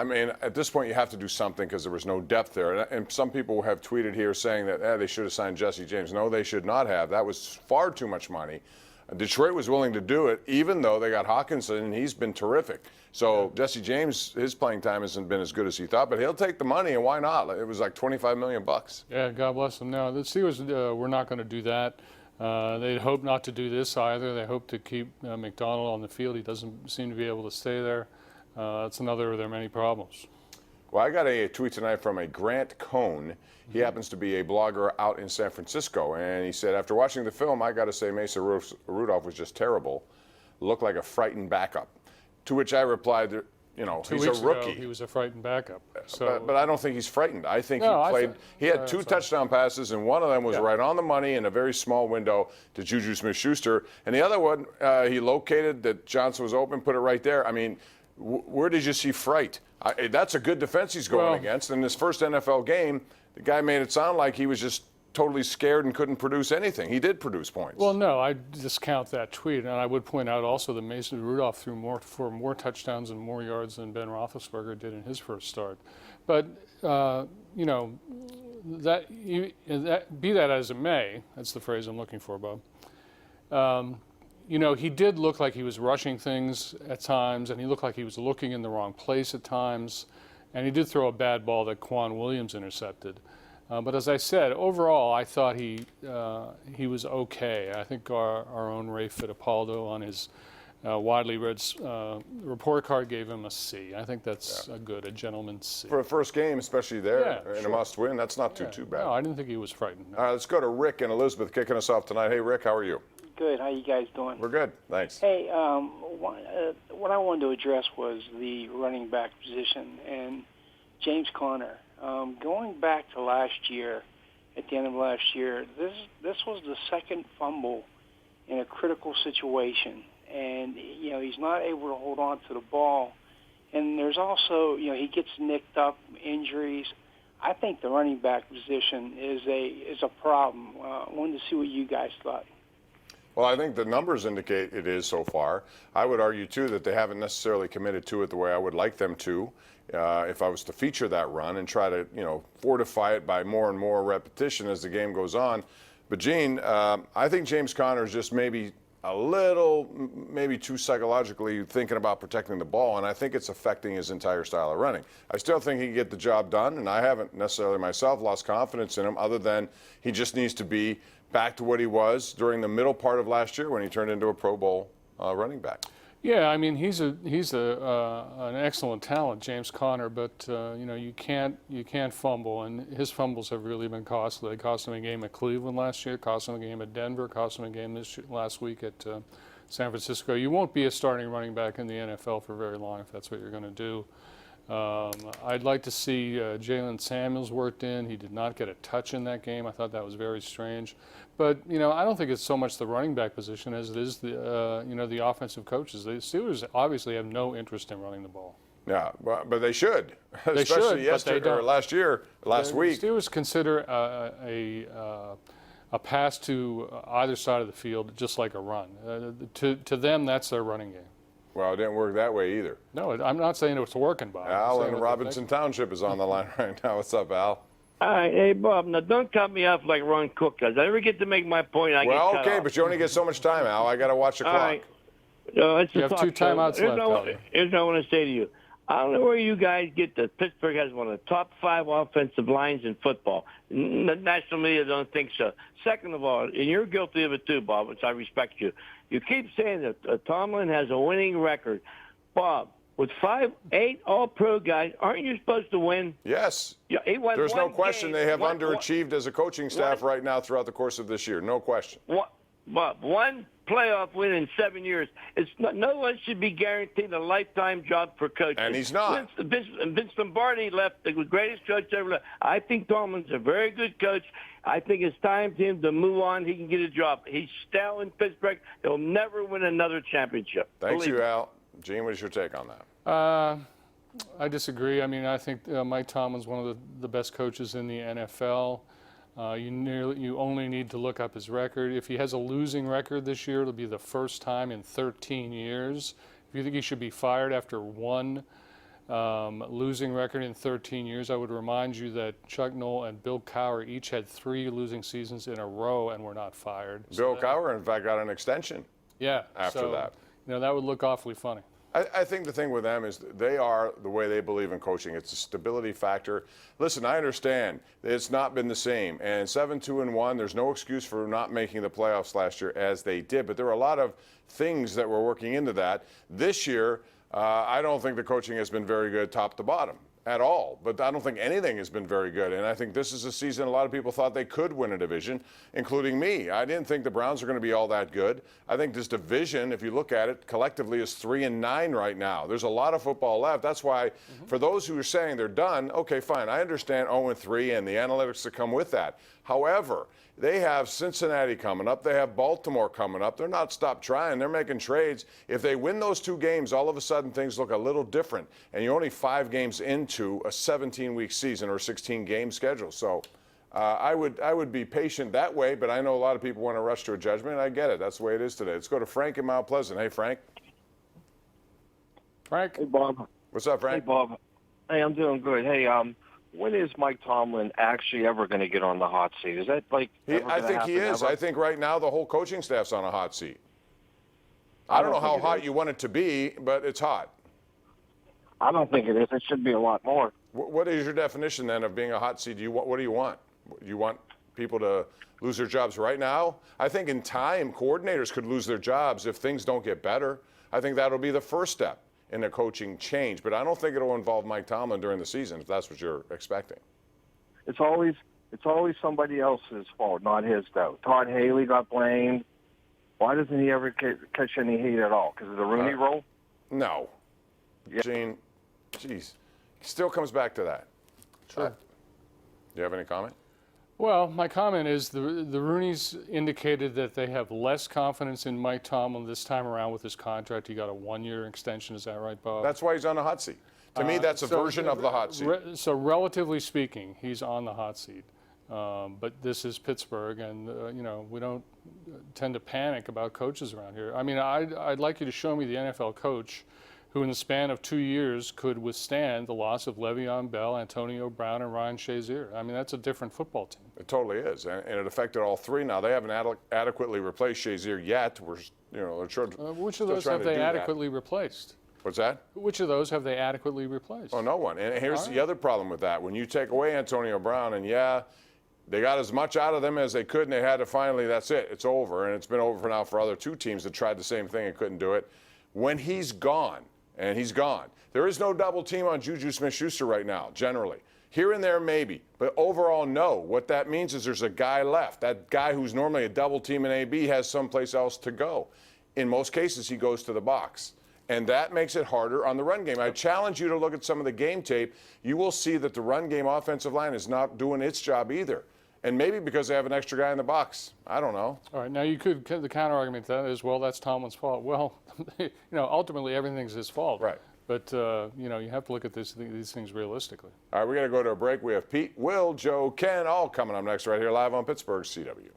I mean, at this point, you have to do something because there was no depth there. And some people have tweeted here saying that they should have signed Jesse James. No, they should not have. That was far too much money. Detroit was willing to do it, even though they got Hawkinson, and he's been terrific. So Jesse James, his playing time hasn't been as good as he thought, but he'll take the money, and why not? It was like $25 million. Yeah, God bless them. No, the Steelers were not going to do that. They hope not to do this either. They hope to keep McDonald on the field. He doesn't seem to be able to stay there. That's another of their many problems. Well, I got a tweet tonight from a Grant Cohn. He happens to be a blogger out in San Francisco, and he said, after watching the film, I got to say Mason Rudolph was just terrible. Looked like a frightened backup. To which I replied, you know, he's a rookie. He was a frightened backup. So. But I don't think he's frightened. I think he had two touchdown passes, and one of them was right on the money in a very small window to Juju Smith-Schuster. And the other one, he located that Johnson was open, put it right there. I mean, where did you see fright? That's a good defense he's going against. In his first NFL game, the guy made it sound like he was just totally scared and couldn't produce anything. He did produce points. Well, no, I discount that tweet. And I would point out also that Mason Rudolph threw for more touchdowns and more yards than Ben Roethlisberger did in his first start. But, you know, be that as it may, that's the phrase I'm looking for, Bob. You know, he did look like he was rushing things at times, and he looked like he was looking in the wrong place at times. And he did throw a bad ball that Quan Williams intercepted. But as I said, overall, I thought he was okay. I think our own Ray Fittipaldo on his widely read report card gave him a C. I think that's a gentleman's C. For a first game, especially there, in a must-win, that's not too bad. No, I didn't think he was frightened. No. All right, let's go to Rick and Elizabeth kicking us off tonight. Hey, Rick, how are you? Good. How you guys doing? We're good. Thanks. Hey, what I wanted to address was the running back position and James Conner. Going back to last year, at the end of last year, this was the second fumble in a critical situation, and you know he's not able to hold on to the ball. And there's also, you know, he gets nicked up, injuries. I think the running back position is a problem. Wanted to see what you guys thought. Well, I think the numbers indicate it is so far. I would argue, too, that they haven't necessarily committed to it the way I would like them to. If I was to feature that run and try to, you know, fortify it by more and more repetition as the game goes on. But, Gene, I think James Conner is just maybe a little, maybe too psychologically thinking about protecting the ball, and I think it's affecting his entire style of running. I still think he can get the job done, and I haven't necessarily myself lost confidence in him, other than he just needs to be back to what he was during the middle part of last year when he turned into a Pro Bowl running back. Yeah, I mean he's an excellent talent, James Conner, but you know you can't fumble, and his fumbles have really been costly. They cost him a game at Cleveland last year, cost him a game at Denver, cost him a game last week at San Francisco. You won't be a starting running back in the NFL for very long if that's what you're going to do. I'd like to see Jalen Samuels worked in. He did not get a touch in that game. I thought that was very strange. But, you know, I don't think it's so much the running back position as it is the, you know, the offensive coaches. The Steelers obviously have no interest in running the ball. Yeah, but they should. They especially should, yesterday, but they don't. Or last week. The Steelers consider a pass to either side of the field just like a run. To them, that's their running game. Well, it didn't work that way either. No, I'm not saying it was working, Bob. Al in Robinson Township is on the line right now. What's up, Al? All right, hey, Bob, now don't cut me off like Ron Cook does. I never get to make my point. I get cut off. But you only get so much time, Al. I got to watch the clock. Right. You have 2 timeouts left. Here's what I want to say to you. I don't know where you guys get that Pittsburgh has one of the top 5 offensive lines in football. The national media don't think so. Second of all, and you're guilty of it too, Bob, which I respect you. You keep saying that Tomlin has a winning record. Bob, with 8 All-Pro guys, aren't you supposed to win? Yes. Yeah, there's no question they have underachieved as a coaching staff right now throughout the course of this year. No question. Bob, 1 playoff win in 7 years. No one should be guaranteed a lifetime job for coaching. And he's not. Vince Lombardi left, the greatest coach ever left. I think Tomlin's a very good coach. I think it's time for him to move on. He can get a job. He's stale in Pittsburgh. He'll never win another championship. Thanks you, Al. Gene, what is your take on that? I disagree. I mean, I think Mike Tomlin's one of the best coaches in the NFL. You only need to look up his record. If he has a losing record this year, it'll be the first time in 13 years. If you think he should be fired after 1 Losing record in 13 years. I would remind you that Chuck Noll and Bill Cowher each had 3 losing seasons in a row and were not fired. Bill Cowher, in fact, got an extension. Yeah. After that. You know, that would look awfully funny. I think the thing with them is they are the way they believe in coaching. It's a stability factor. Listen, I understand it's not been the same. And 7-2-1, there's no excuse for not making the playoffs last year as they did. But there were a lot of things that were working into that. This year, I don't think the coaching has been very good top to bottom at all. But I don't think anything has been very good. And I think this is a season a lot of people thought they could win a division, including me. I didn't think the Browns were going to be all that good. I think this division, if you look at it, collectively is 3-9 right now. There's a lot of football left. That's why, for those who are saying they're done, okay, fine. I understand 0-3 and the analytics that come with that. However, they have Cincinnati coming up. They have Baltimore coming up. They're not stopped trying. They're making trades. If they win those 2 games, all of a sudden things look a little different. And you're only 5 games into a 17-week season or 16-game schedule. So I would be patient that way, but I know a lot of people want to rush to a judgment. I get it. That's the way it is today. Let's go to Frank in Mount Pleasant. Hey, Frank. Frank? Hey, Bob. What's up, Frank? Hey, Bob. Hey, I'm doing good. Hey, when is Mike Tomlin actually ever going to get on the hot seat? Is that like I think he is. I think right now the whole coaching staff's on a hot seat. I don't know how hot you want it to be, but it's hot. I don't think it is. It should be a lot more. What is your definition then of being a hot seat? What do you want? You want people to lose their jobs right now? I think in time, coordinators could lose their jobs if things don't get better. I think that'll be the first step in a coaching change, but I don't think it'll involve Mike Tomlin during the season if that's what you're expecting. It's always somebody else's fault, not his though. Todd Haley got blamed. Why doesn't he ever catch any heat at all? Because of the Rooney rule? No. Yeah. Gene, geez, still comes back to that. Sure. Do you have any comment? Well, my comment is the Rooneys indicated that they have less confidence in Mike Tomlin this time around with his contract. He got a 1-year extension. Is that right, Bob? That's why he's on the hot seat. To me, that's a version of the hot seat. So relatively speaking, he's on the hot seat. But this is Pittsburgh, and you know, we don't tend to panic about coaches around here. I mean, I'd like you to show me the NFL coach who in the span of 2 years could withstand the loss of Le'Veon Bell, Antonio Brown, and Ryan Shazier. I mean, that's a different football team. It totally is, and it affected all 3 now. They haven't adequately replaced Shazier yet. They're which of those have they adequately replaced? What's that? Which of those have they adequately replaced? Oh, no one. And here's the other problem with that. When you take away Antonio Brown, and they got as much out of them as they could, and they had to finally, that's it. It's over, and it's been over now for other 2 teams that tried the same thing and couldn't do it. When he's gone, and he's gone, there is no double team on Juju Smith-Schuster right now, generally. Here and there, maybe, but overall, no. What that means is there's a guy left. That guy who's normally a double team in AB has someplace else to go. In most cases, he goes to the box. And that makes it harder on the run game. I challenge you to look at some of the game tape. You will see that the run game offensive line is not doing its job either. And maybe because they have an extra guy in the box. I don't know. All right, now the counter argument to that is, well, that's Tomlin's fault. Well, ultimately everything's his fault. Right. But, you have to look at these things realistically. All right, we got to go to a break. We have Pete, Will, Joe, Ken, all coming up next right here live on Pittsburgh CW.